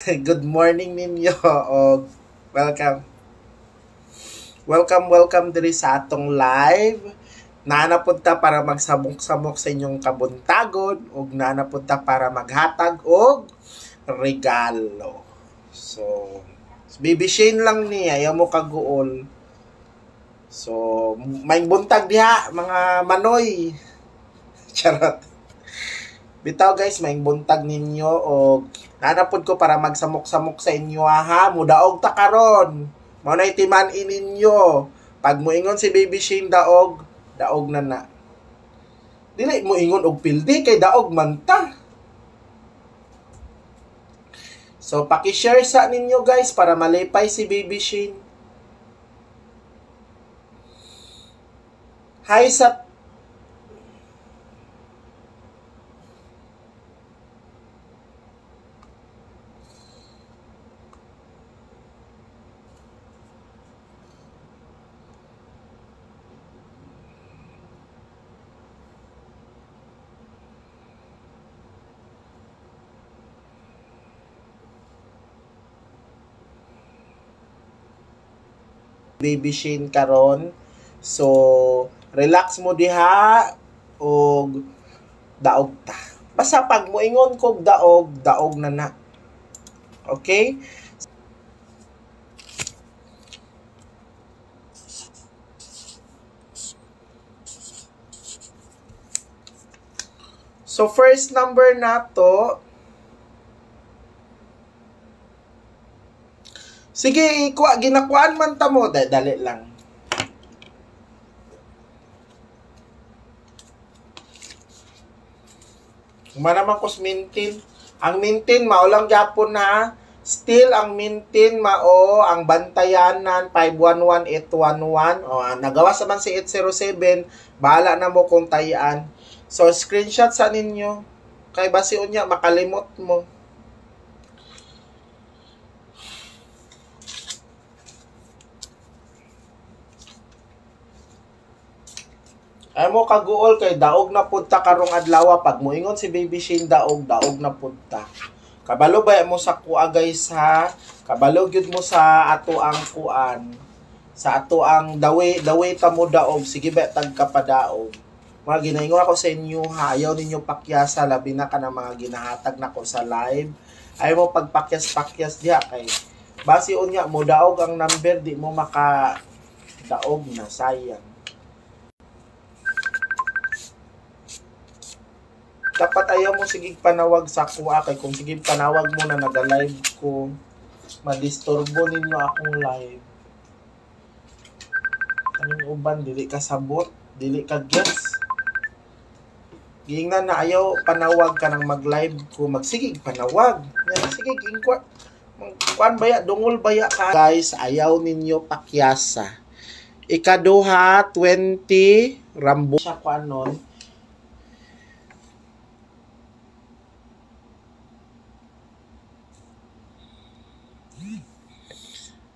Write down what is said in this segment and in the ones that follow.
Good morning ninyo o welcome. Welcome diri sa atong live. Naanapunta para magsabok-sabok sa inyong kabuntagon ug naanapunta para maghatag og regalo. So, Baby Shane lang ni ayaw mo kaguol. So, may buntag diha mga manoy. Charot. Bitaw guys, may buntag ninyo o nanapod ko para magsamok-samok sa inyo ha. Mudaog ta karon. Mao na itiman-in ninyo. Pag moingon si Baby Shane daog na na. Dili mo ingon og pildi kay daog man ta. So paki-share sa ninyo guys para malipay si Baby Shane. Hi sa Baby Shane karon. So relax mo diha og daog ta. Basta pag moingon kog daog na na. Okay? So first number nato. Sige, ginakuan man ta mo. Dali lang. Manaman kos mintin. Ang mintin, maulang Japon ha. Still, ang mintin, ang bantayanan, 511-811. O, nagawa sa man si 807. Bahala na mo kung tayaan. So, screenshot sa ninyo. Kay basi unya, makalimot mo. Ay mo kaguol kay daog na punta karong adlaw pag moingon si Baby Shane daog na punta. Kabalo ba mo sa kuha guys ha? Kabalo gyud mo sa ato ang kuan. Sa ato ang dawe ta mo daog sige ba tag kapadaog. Mga ginaingon ako sa inyo ha, ayaw ninyo pakyasa labi na ka ng mga ginahatag nako sa live. Ayaw mo pagpakyas diha kay basi unya mo daog ang number di mo maka daog na sayang. Dapat ayaw mo sigig panawag sa kuha kay kung sigig panawag mo na nag-live ko madisturbo ninyo akong live. Anong uban dili ka sabot, dili ka guess. Giingnan na ayaw panawag ka nang mag-live ko, magsigig panawag. Yan sige gingkwa. Kuan baya dungol baya ka. Guys, ayaw ninyo pakyasa. Ikaduha 20 Rambo siya kuanon.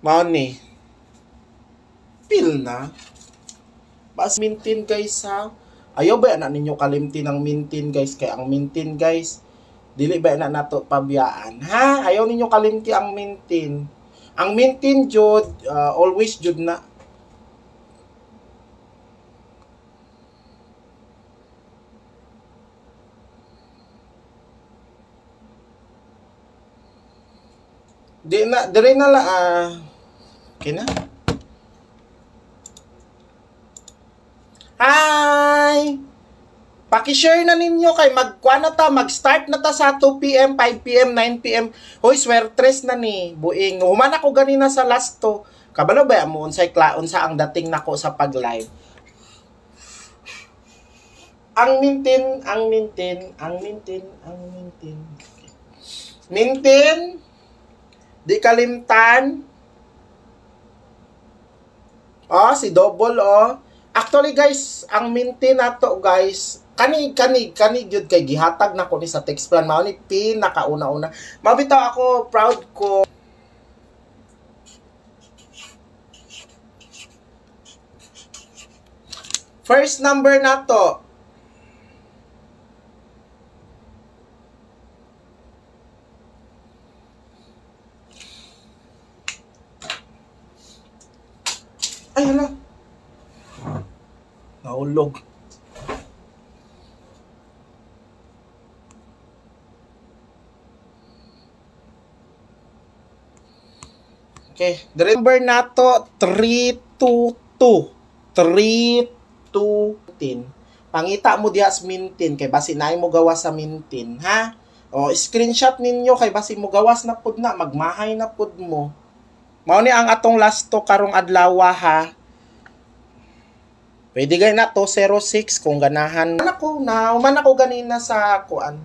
Mao ni pil na bas mintin guys ha. Ayaw ba na ninyo kalimtin ang mintin guys kay ang mintin guys dili ba na nato pabiyaan ha. Ayaw ninyo kalimti ang mintin. Ang mintin jud always jud na di na dire na la kina. Hi! Paki-share na ninyo kay mag-start na ta sa 2 PM, 5 PM, 9 PM. Hoy, swertres na ni buing. Human ako ganina sa last to. Kabalo ba mo unsay unsa ang dating nako sa pag-live. Ang mintin. Mintin. Di kalimtan. Si Double Actually guys, ang mintin nato guys, kani gyud kay gihatag nako ni sa text plan mao ni pinakauna-una. Mabitaw ako, proud ko. First number nato. Ay, hala. Nahulog. Okay. The number nato, 322. 322. Pangita mo diha sa mintin. Kay basi na mo gawas sa mintin. Ha? O, screenshot ninyo. Kay basi mo gawas na pud na. Magmahay na pud mo. Mao ni ang atong last to karong adlaw ha. Pwede gay na to 06 kung ganahan. Uman ako ganina sa kuan.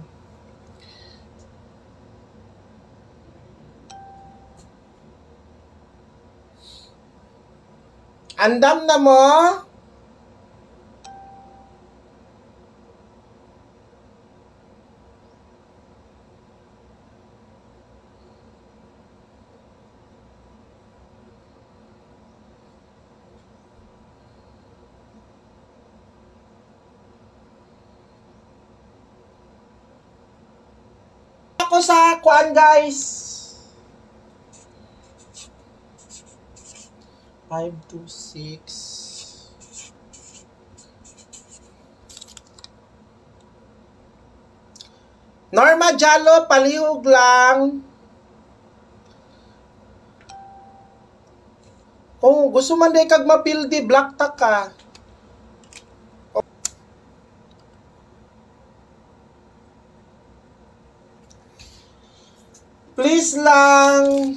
Andam na mo? Ako sa kuan guys. 526. Norma Jalo, palihog lang. Kung gusto man di kag mapildi, black tak ka. Please lang.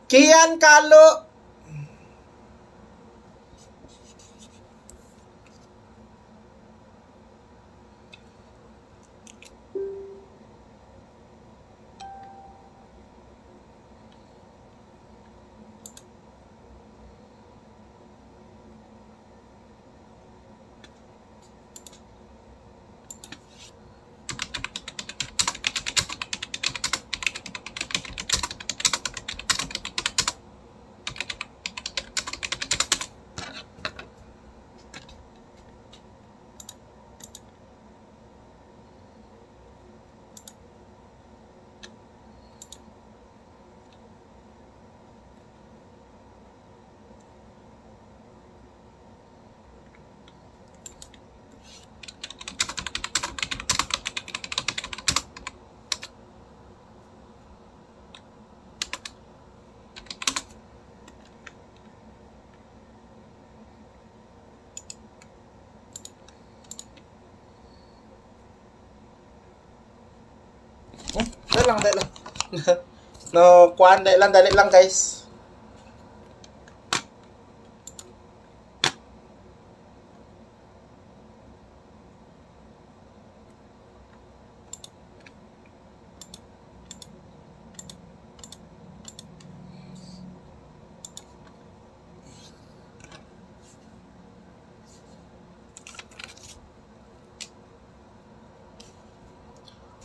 Kian Kalo. Dali lang. No, kuan, dali lang guys.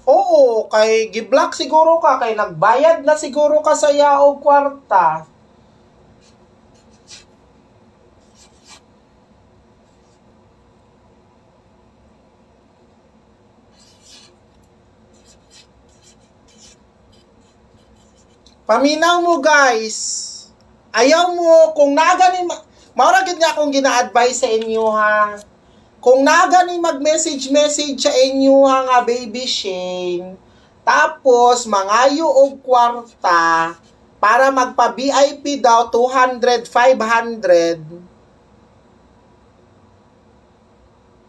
Oo, kay giblock siguro ka, kay nagbayad na siguro ka sa yaog kwarta. Paminaw mo guys. Ayaw mo, kung naganin, maura gid nga akong gina-advise sa inyo ha. Kung nagani mag-message sa inyo nga baby Shane, tapos mangayo og kwarta para magpa-VIP daw 200, 500.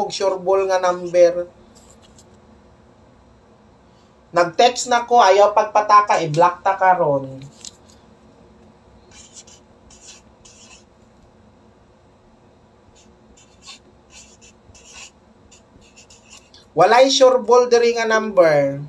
Og sureball nga number. Nag-text na ko, ayaw pagpataka, i-block ta karon. Walay sureball diri nga number.